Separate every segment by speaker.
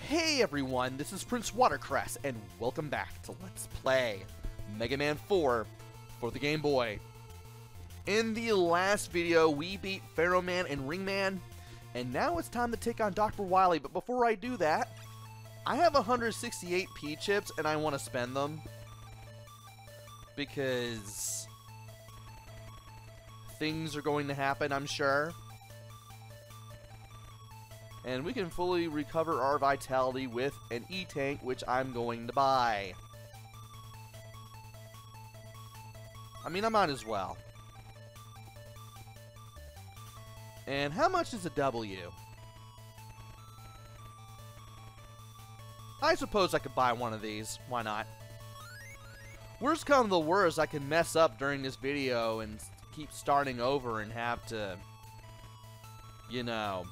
Speaker 1: Hey everyone, this is PrinceWatercress, and welcome back to Let's Play Mega Man 4 for the Game Boy. In the last video, we beat Pharaoh Man and Ring Man, and now it's time to take on Dr. Wily. But before I do that, I have 168 P-chips, and I want to spend them. Because things are going to happen, I'm sure. And we can fully recover our vitality with an E-Tank, which I'm going to buy. I mean, I might as well. And how much is a W? I suppose I could buy one of these. Why not? Worst come to the worst, I can mess up during this video and keep starting over and have to, you know,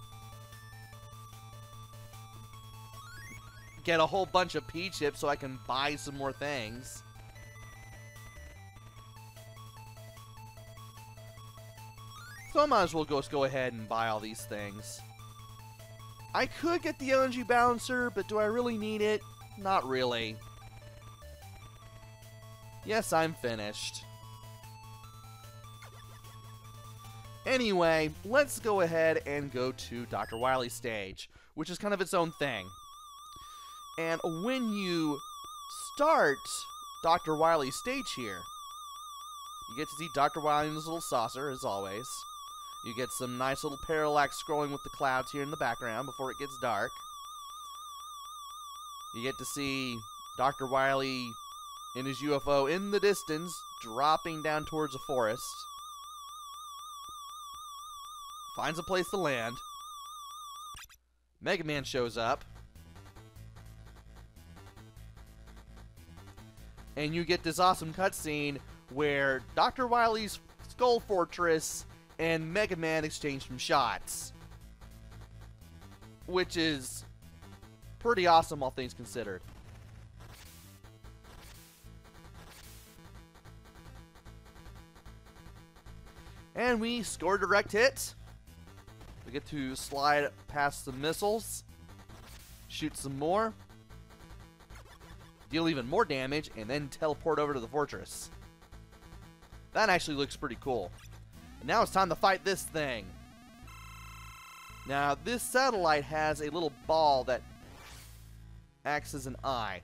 Speaker 1: get a whole bunch of P-chips so I can buy some more things. So I might as well just go ahead and buy all these things. I could get the LNG balancer, but do I really need it? Not really. Yes, I'm finished. Anyway, let's go ahead and go to Dr. Wily's stage, which is kind of its own thing. And when you start Dr. Wily's stage here, you get to see Dr. Wily in his little saucer, as always. You get some nice little parallax scrolling with the clouds here in the background before it gets dark. You get to see Dr. Wily in his UFO in the distance, dropping down towards a forest. Finds a place to land. Mega Man shows up. And you get this awesome cutscene where Dr. Wily's Skull Fortress and Mega Man exchange some shots. Which is pretty awesome, all things considered. And we score a direct hit. We get to slide past some missiles, shoot some more, deal even more damage, and then teleport over to the fortress. That actually looks pretty cool. And now it's time to fight this thing. Now, this satellite has a little ball that acts as an eye.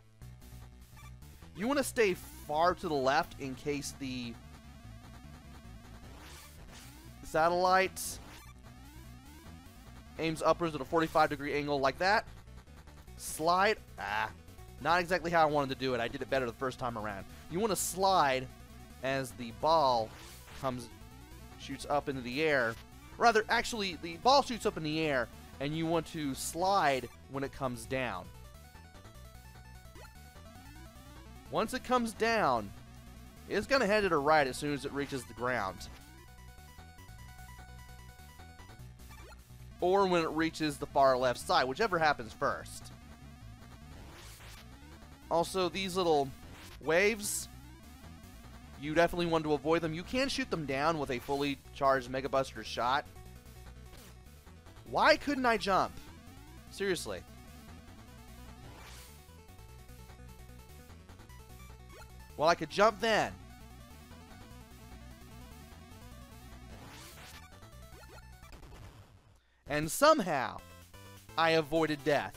Speaker 1: You want to stay far to the left in case the satellite aims upwards at a 45-degree angle like that. Slide. Not exactly how I wanted to do it. I did it better the first time around. You want to slide as the ball shoots up into the air. Rather, actually, the ball shoots up in the air, and you want to slide when it comes down. Once it comes down, it's going to head to the right as soon as it reaches the ground. Or when it reaches the far left side, whichever happens first. Also, these little waves, you definitely want to avoid them. You can shoot them down with a fully charged Mega Buster shot. Why couldn't I jump? Seriously. Well, I could jump then. And somehow, I avoided death.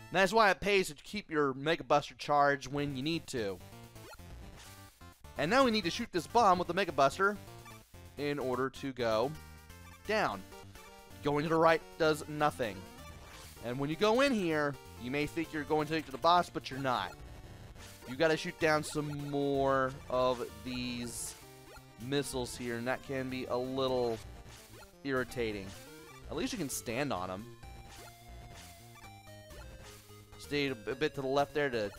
Speaker 1: And that's why it pays to keep your Mega Buster charged when you need to. And now we need to shoot this bomb with the Mega Buster in order to go down. Going to the right does nothing. And when you go in here, you may think you're going to take to the boss, but you're not. You gotta shoot down some more of these missiles here, and that can be a little irritating. At least you can stand on them. Stay a bit to the left there to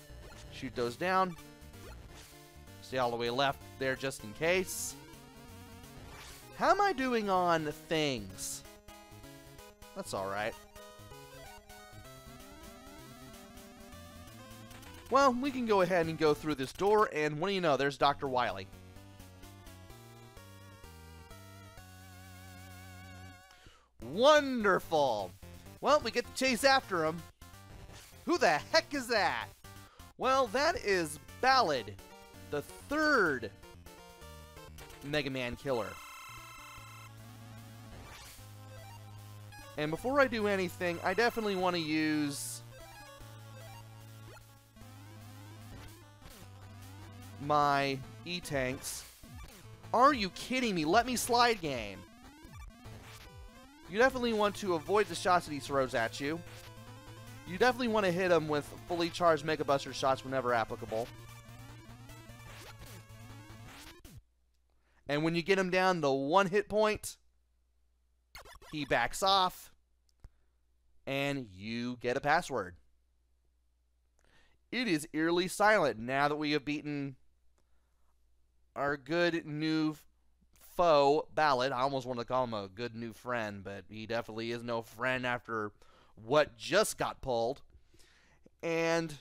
Speaker 1: shoot those down. Stay all the way left there just in case. How am I doing on things? That's alright. Well, we can go ahead and go through this door, and what do you know, there's Dr. Wily. Wonderful! Well, we get to chase after him. Who the heck is that? Well, that is Ballad, the third Mega Man killer. And before I do anything, I definitely want to use my E-Tanks. Are you kidding me? Let me slide, game. You definitely want to avoid the shots that he throws at you. You definitely want to hit him with fully charged Mega Buster shots whenever applicable. And when you get him down to 1 hit point, he backs off, and you get a password. It is eerily silent now that we have beaten our good new foe, Ballad. I almost want to call him a good new friend, but he definitely is no friend after what just got pulled. And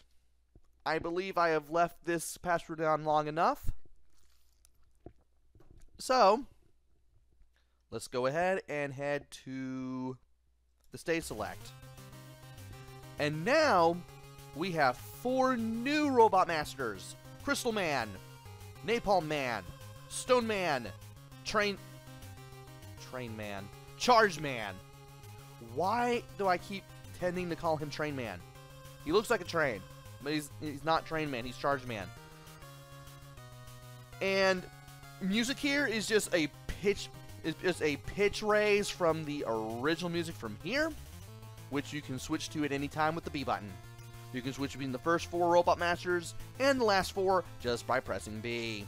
Speaker 1: I believe I have left this password down long enough. So, let's go ahead and head to the stage select. And now, we have 4 new Robot Masters. Crystal Man, Napalm Man, Stone Man, Train Man, Charge Man. Why do I keep tending to call him Train Man? He looks like a train, but he's not Train Man, he's Charge Man. And music here is just a pitch raise from the original music from here, which you can switch to at any time with the B button. You can switch between the first 4 Robot Masters and the last 4 just by pressing B,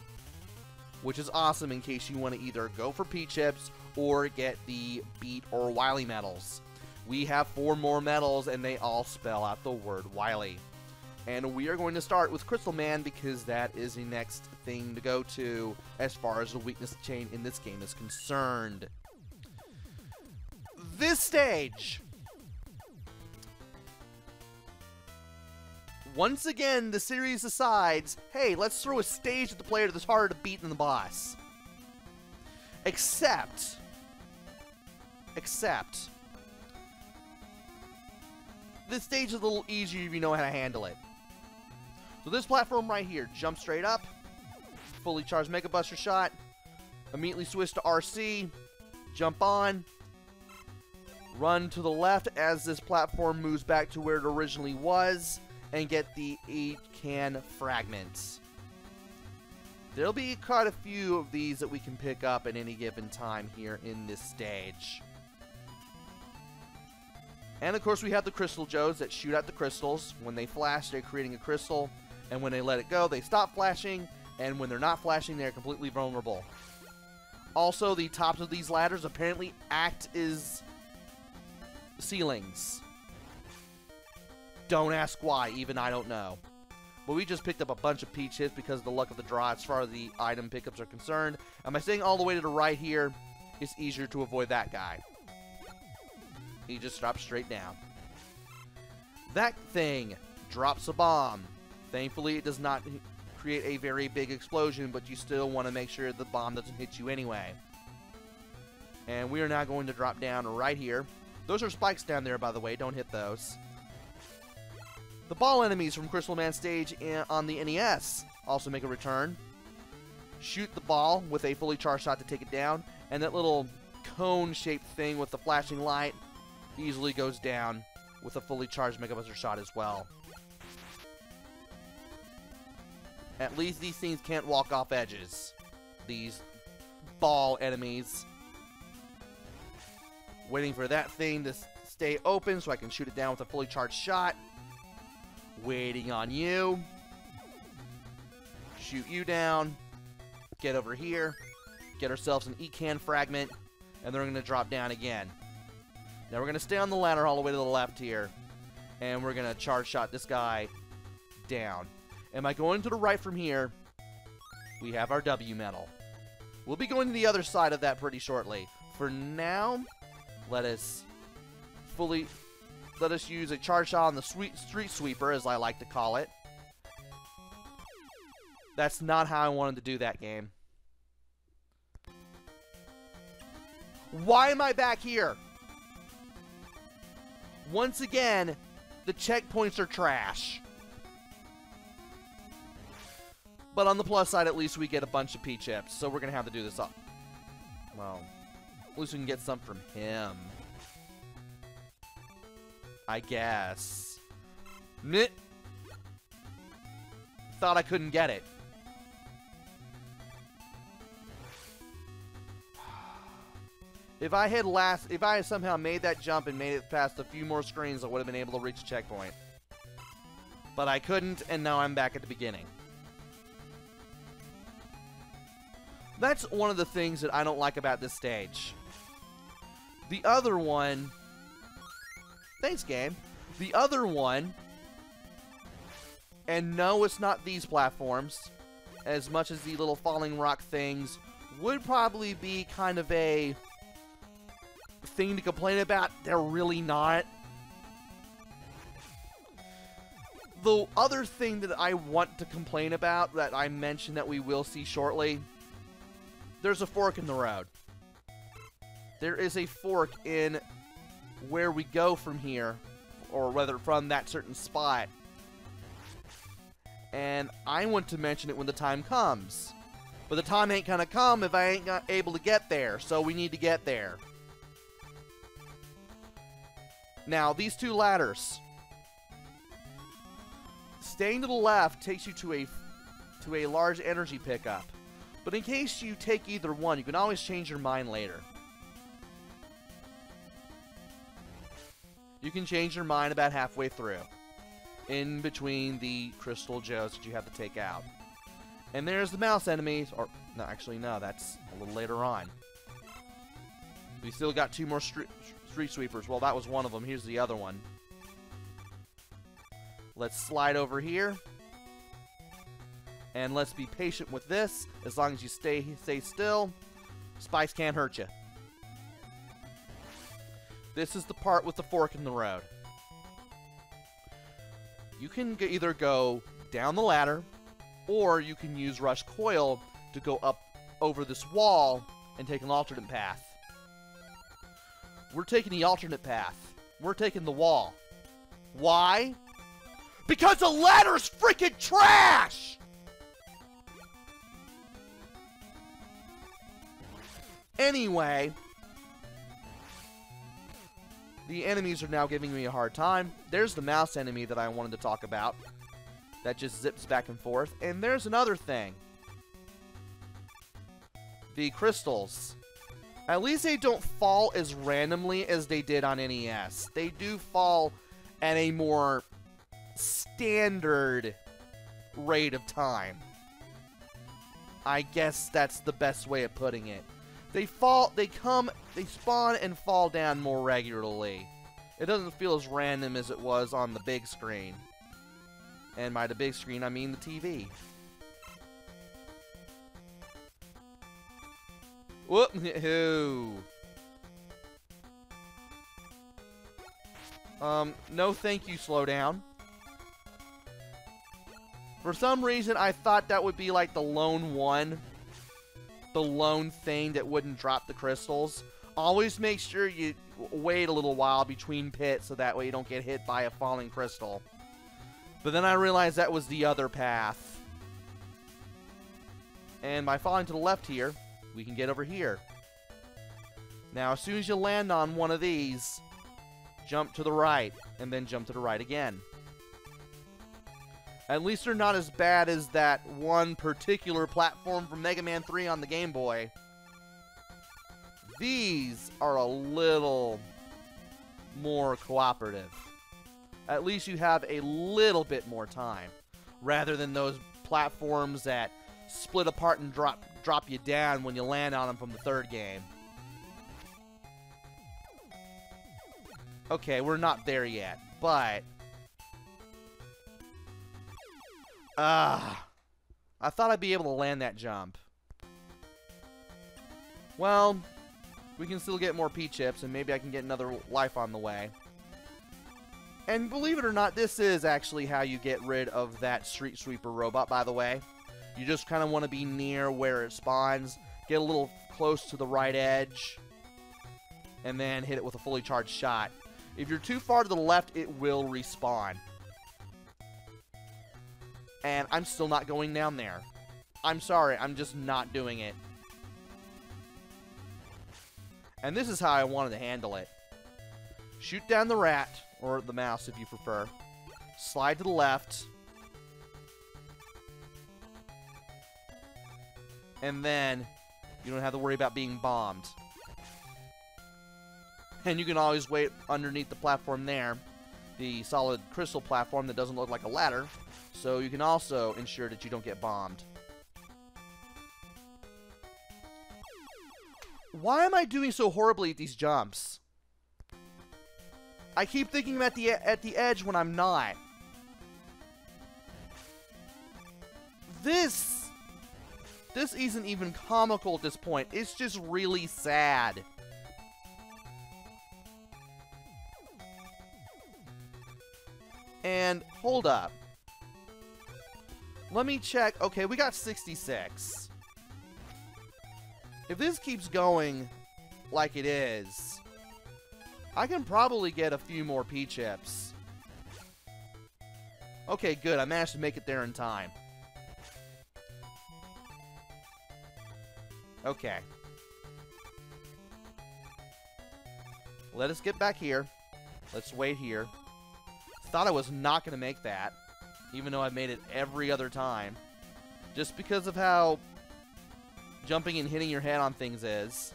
Speaker 1: which is awesome in case you want to either go for P-Chips or get the Beat or Wily medals. We have 4 more medals, and they all spell out the word Wily. And we are going to start with Crystal Man because that is the next thing to go to as far as the weakness chain in this game is concerned. This stage, once again, the series decides, hey, let's throw a stage at the player that's harder to beat than the boss. Except, this stage is a little easier if you know how to handle it. So this platform right here, jump straight up, fully charged Mega Buster shot, immediately switch to RC, jump on, run to the left as this platform moves back to where it originally was, and get the 8-can fragments. There'll be quite a few of these that we can pick up at any given time here in this stage. And of course we have the Crystal Joes that shoot at the crystals. When they flash, they're creating a crystal, and when they let it go, they stop flashing, and when they're not flashing, they're completely vulnerable. Also, the tops of these ladders apparently act as ceilings. Don't ask why, even I don't know. But we just picked up a bunch of peach hits because of the luck of the draw as far as the item pickups are concerned. Am I staying all the way to the right here? It's easier to avoid that guy. He just drops straight down. That thing drops a bomb. Thankfully, it does not create a very big explosion, but you still want to make sure the bomb doesn't hit you anyway. And we are now going to drop down right here. Those are spikes down there, by the way. Don't hit those. The ball enemies from Crystal Man stage on the NES also make a return. Shoot the ball with a fully charged shot to take it down, and that little cone-shaped thing with the flashing light easily goes down with a fully charged Mega Buster shot as well. At least these things can't walk off edges. These ball enemies. Waiting for that thing to stay open so I can shoot it down with a fully charged shot. Waiting on you. Shoot you down. Get over here. Get ourselves an E-can fragment. And then we're going to drop down again. Now we're going to stay on the ladder all the way to the left here. And we're going to charge shot this guy down. Am I going to the right from here? We have our W medal. We'll be going to the other side of that pretty shortly. For now, let us use a charge shot on the street sweeper, as I like to call it. That's not how I wanted to do that game. Why am I back here? Once again, the checkpoints are trash. But on the plus side, at least we get a bunch of P-chips, so we're going to have to do this up. Well, at least we can get some from him. I guess. Meh. Thought I couldn't get it. If I had somehow made that jump and made it past a few more screens, I would have been able to reach a checkpoint. But I couldn't, and now I'm back at the beginning. That's one of the things that I don't like about this stage. The other one... Thanks, game. The other one... And no, it's not these platforms. As much as the little falling rock things would probably be kind of a thing to complain about, they're really not. The other thing that I want to complain about, that I mentioned that we will see shortly, there's a fork in the road. There is a fork in where we go from here, or rather from that certain spot. And I want to mention it when the time comes. But the time ain't gonna come if I ain't able to get there, so we need to get there. Now, these two ladders. Staying to the left takes you to a large energy pickup. But in case you take either one, you can always change your mind later. You can change your mind about halfway through, in between the crystal gems that you have to take out. And there's the mouse enemies, or no, actually no, that's a little later on. We still got two more street sweepers. Well, that was one of them. Here's the other one. Let's slide over here. And let's be patient with this. As long as you stay still, spikes can't hurt you. This is the part with the fork in the road. You can either go down the ladder, or you can use Rush Coil to go up over this wall and take an alternate path. We're taking the alternate path. We're taking the wall. Why? Because the ladder's freaking trash! Anyway, the enemies are now giving me a hard time. There's the mouse enemy that I wanted to talk about. That just zips back and forth. And there's another thing. The crystals. At least they don't fall as randomly as they did on NES. They do fall at a more standard rate of time. I guess that's the best way of putting it. They spawn and fall down more regularly. It doesn't feel as random as it was on the big screen. And by the big screen, I mean the TV. Whoop! No thank you, slow down. For some reason, I thought that would be like the lone one. The lone thing that wouldn't drop the crystals. Always make sure you wait a little while between pits so that way you don't get hit by a falling crystal. But then I realized that was the other path. And by falling to the left here, we can get over here. Now, as soon as you land on one of these, jump to the right, and then jump to the right again. At least they're not as bad as that one particular platform from Mega Man 3 on the Game Boy. These are a little more cooperative. At least you have a little bit more time, rather than those platforms that split apart and drop you down when you land on them from the third game. Okay, we're not there yet, but I thought I'd be able to land that jump. Well, we can still get more P-chips, and maybe I can get another life on the way. And believe it or not, this is actually how you get rid of that Street Sweeper robot, by the way. You just kind of want to be near where it spawns, get a little close to the right edge, and then hit it with a fully charged shot. If you're too far to the left, it will respawn. And I'm still not going down there. I'm sorry, I'm just not doing it. And this is how I wanted to handle it. Shoot down the rat, or the mouse if you prefer. Slide to the left. And then you don't have to worry about being bombed. And you can always wait underneath the platform there, the solid crystal platform that doesn't look like a ladder, so you can also ensure that you don't get bombed. Why am I doing so horribly at these jumps? I keep thinking I'm at the edge when I'm not. This isn't even comical at this point. It's just really sad. And hold up. Let me check. Okay, we got 66. If this keeps going like it is, I can probably get a few more P-chips. Okay, good. I managed to make it there in time. Okay. Let us get back here. Let's wait here. Thought I was not going to make that, even though I've made it every other time. Just because of how jumping and hitting your head on things is.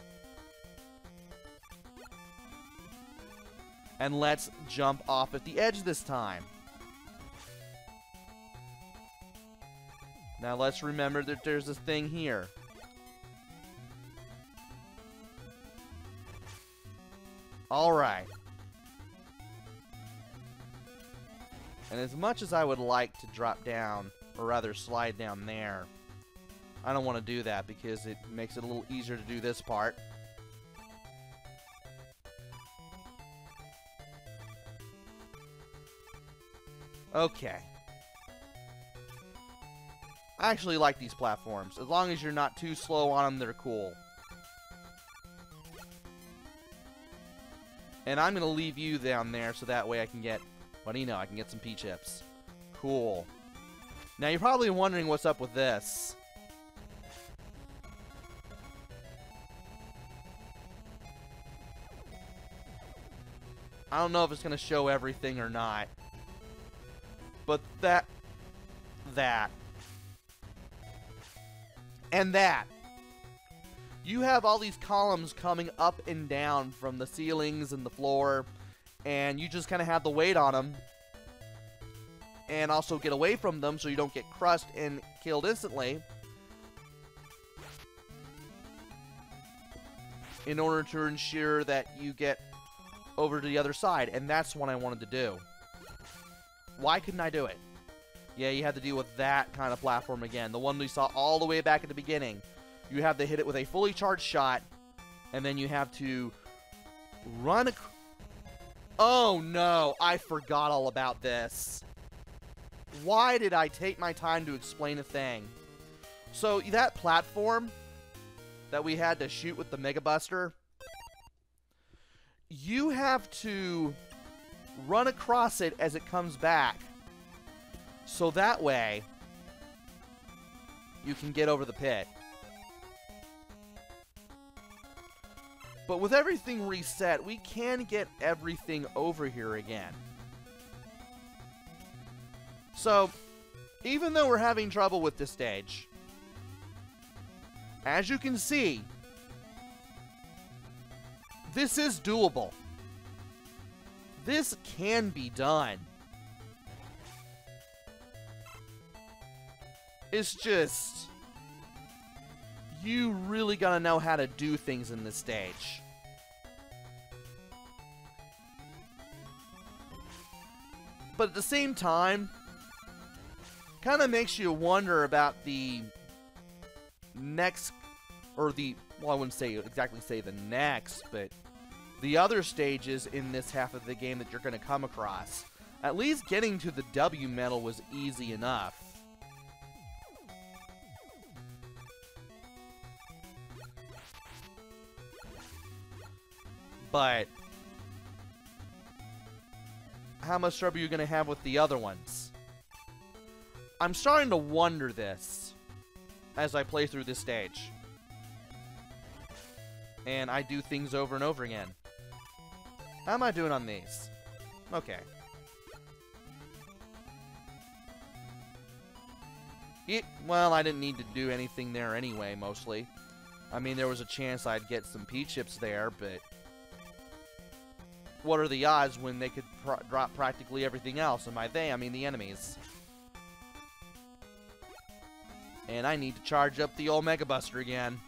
Speaker 1: And let's jump off at the edge this time. Now let's remember that there's this thing here. Alright. And as much as I would like to drop down, or rather slide down there, I don't want to do that because it makes it a little easier to do this part. Okay. I actually like these platforms. As long as you're not too slow on them, they're cool. And I'm going to leave you down there so that way I can get, what do you know, I can get some P-chips. Cool. Now you're probably wondering what's up with this. I don't know if it's going to show everything or not. But that. And that. You have all these columns coming up and down from the ceilings and the floor, and you just kind of have the weight on them, and also get away from them so you don't get crushed and killed instantly, in order to ensure that you get over to the other side, and that's what I wanted to do. Why couldn't I do it? Yeah, you have to deal with that kind of platform again, the one we saw all the way back at the beginning. You have to hit it with a fully charged shot, and then you have to run. Oh no, I forgot all about this. Why did I take my time to explain a thing? So that platform that we had to shoot with the Mega Buster, you have to run across it as it comes back. So that way, you can get over the pit. But with everything reset, we can get everything over here again. So, even though we're having trouble with this stage, as you can see, this is doable. This can be done. It's just, you really gotta know how to do things in this stage. But at the same time, kind of makes you wonder about the next, or the, well, I wouldn't say exactly say the next, but the other stages in this half of the game that you're going to come across. At least getting to the W medal was easy enough. But how much trouble you're going to have with the other ones. I'm starting to wonder this as I play through this stage. And I do things over and over again. How am I doing on these? Okay. Well, I didn't need to do anything there anyway, mostly. I mean, there was a chance I'd get some P-chips there, but what are the odds when they could drop practically everything else? And by they, I mean the enemies. And I need to charge up the old Mega Buster again.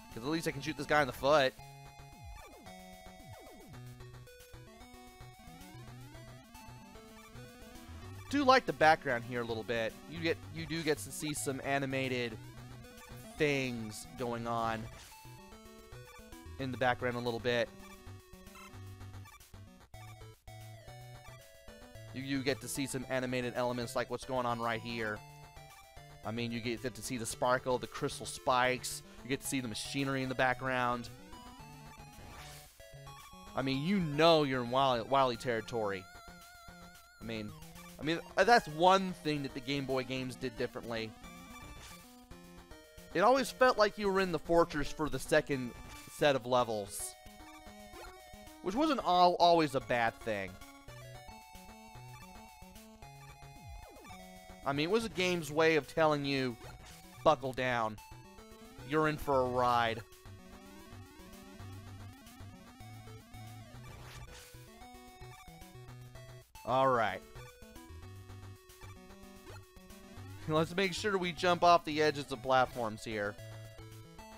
Speaker 1: Because at least I can shoot this guy in the foot. Do like the background here a little bit. You do get to see some animated things going on in the background a little bit. You get to see some animated elements like what's going on right here. I mean, you get to see the sparkle, the crystal spikes. You get to see the machinery in the background. I mean, you know you're in Wily territory. I mean, that's one thing that the Game Boy games did differently. It always felt like you were in the fortress for the second set of levels, which wasn't always a bad thing. I mean, it was a game's way of telling you, buckle down. You're in for a ride. Alright. Let's make sure we jump off the edges of platforms here.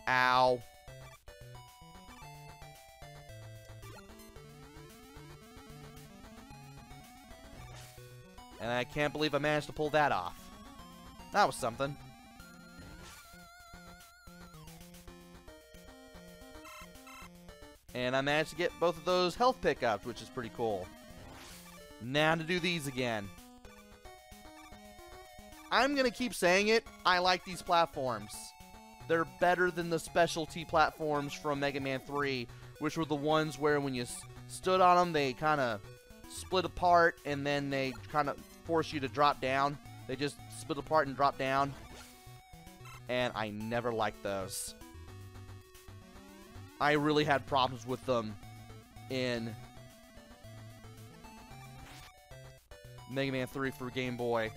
Speaker 1: Ow. And I can't believe I managed to pull that off. That was something. And I managed to get both of those health pickups, which is pretty cool. Now to do these again. I'm going to keep saying it. I like these platforms. They're better than the specialty platforms from Mega Man 3, which were the ones where when you stood on them, they kind of split apart, and then they kind of force you to drop down. They just split apart and drop down. And I never liked those. I really had problems with them in Mega Man 3 for Game Boy.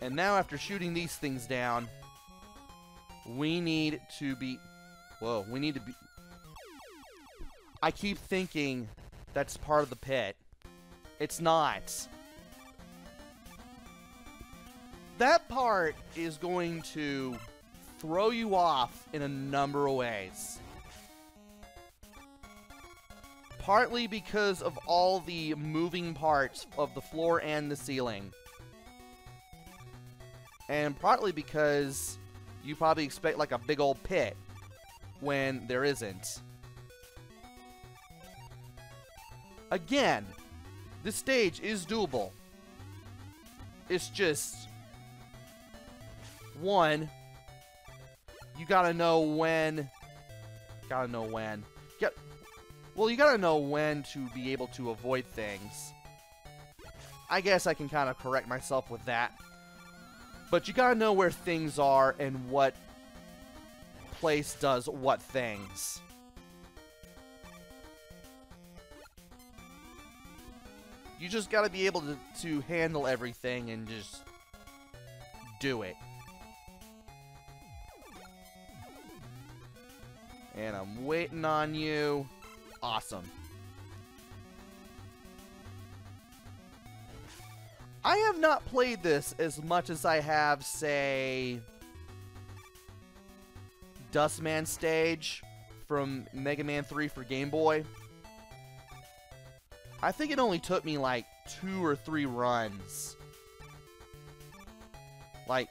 Speaker 1: And now after shooting these things down, we need to be... Whoa, we need to be... I keep thinking that's part of the pit. It's not. That part is going to throw you off in a number of ways. Partly because of all the moving parts of the floor and the ceiling. And partly because you probably expect like a big old pit when there isn't. Again, this stage is doable. It's just, one, you gotta know when. Well, you gotta know when to be able to avoid things. I guess I can kind of correct myself with that. But you gotta know where things are and what place does what things. You just gotta be able to handle everything and just do it. And I'm waiting on you. Awesome. I have not played this as much as I have, say, Dustman stage from Mega Man 3 for Game Boy. I think it only took me like 2 or 3 runs. Like,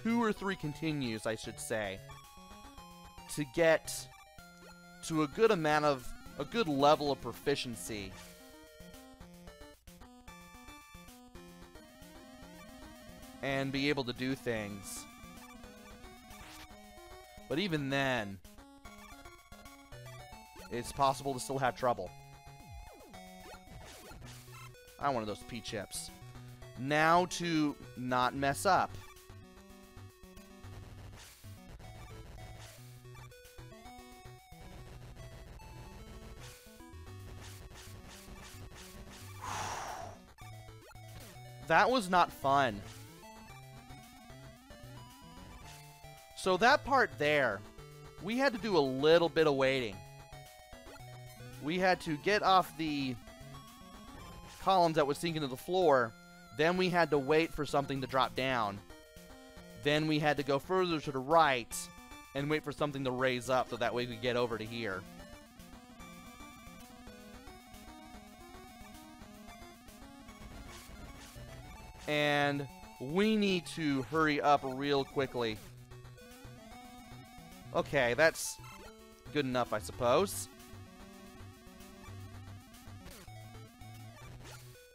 Speaker 1: 2 or 3 continues, I should say, to get to a good level of proficiency. And be able to do things. But even then, it's possible to still have trouble. I wanted those P-chips. Now to not mess up. That was not fun. So that part there, we had to do a little bit of waiting. We had to get off the columns that would sink into the floor. Then we had to wait for something to drop down. Then we had to go further to the right and wait for something to raise up so that way we could get over to here. And we need to hurry up real quickly. Okay, that's good enough, I suppose.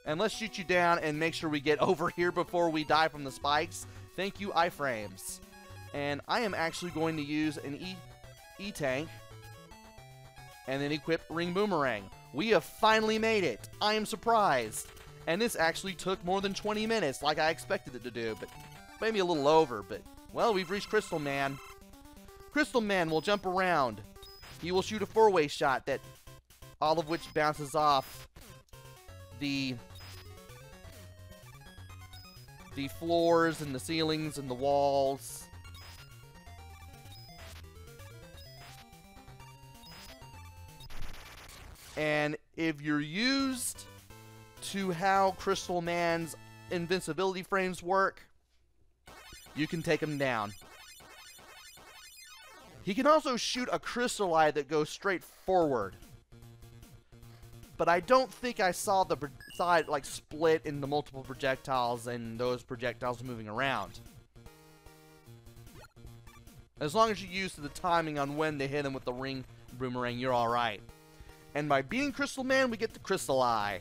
Speaker 1: And let's shoot you down and make sure we get over here before we die from the spikes. Thank you, iframes. And I am actually going to use an E-tank and then equip Ring Boomerang. We have finally made it. I am surprised. And this actually took more than 20 minutes like I expected it to do, but maybe a little over. But, well, we've reached Crystal Man. Crystal Man will jump around. He will shoot a four-way shot that all of which bounces off the floors and the ceilings and the walls. And if you're used to how Crystal Man's invincibility frames work, you can take him down. He can also shoot a crystal eye that goes straight forward. But I don't think I saw the side like split into multiple projectiles and those projectiles moving around. As long as you're used to the timing on when to hit him with the Ring Boomerang, you're alright. And by beating Crystal Man, we get the Crystal Eye.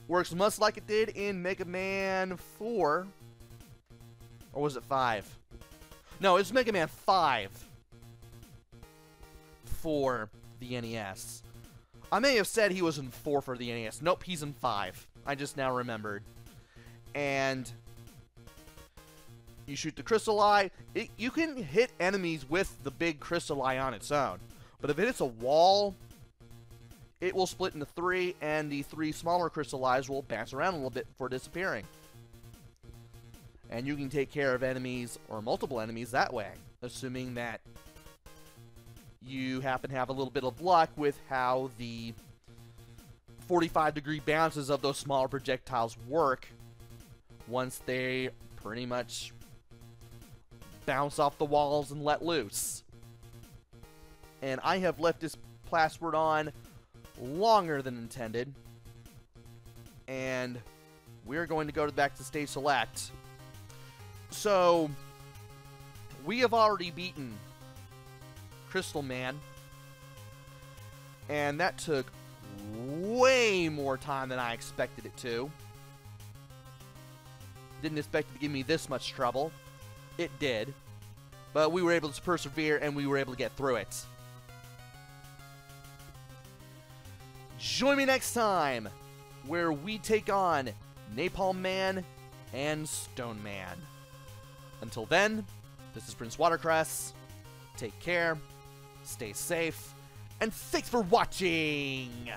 Speaker 1: Works much like it did in Mega Man 4. Or was it 5? No, it's Mega Man 5 for the NES. I may have said he was in 4 for the NES. Nope, he's in 5. I just now remembered. And you shoot the Crystal Eye. You can hit enemies with the big Crystal Eye on its own. But if it hits a wall, it will split into 3, and the 3 smaller Crystal Eyes will bounce around a little bit before disappearing. And you can take care of enemies, or multiple enemies, that way. Assuming that you happen to have a little bit of luck with how the 45-degree bounces of those smaller projectiles work once they pretty much bounce off the walls and let loose. And I have left this password on longer than intended, and we're going to go back to stage select. So we have already beaten Crystal Man, and that took way more time than I expected it to. Didn't expect it to give me this much trouble. It did, but we were able to persevere and we were able to get through it. Join me next time, where we take on Napalm Man and Stone Man. Until then, this is PrinceWatercress. Take care, stay safe, and thanks for watching!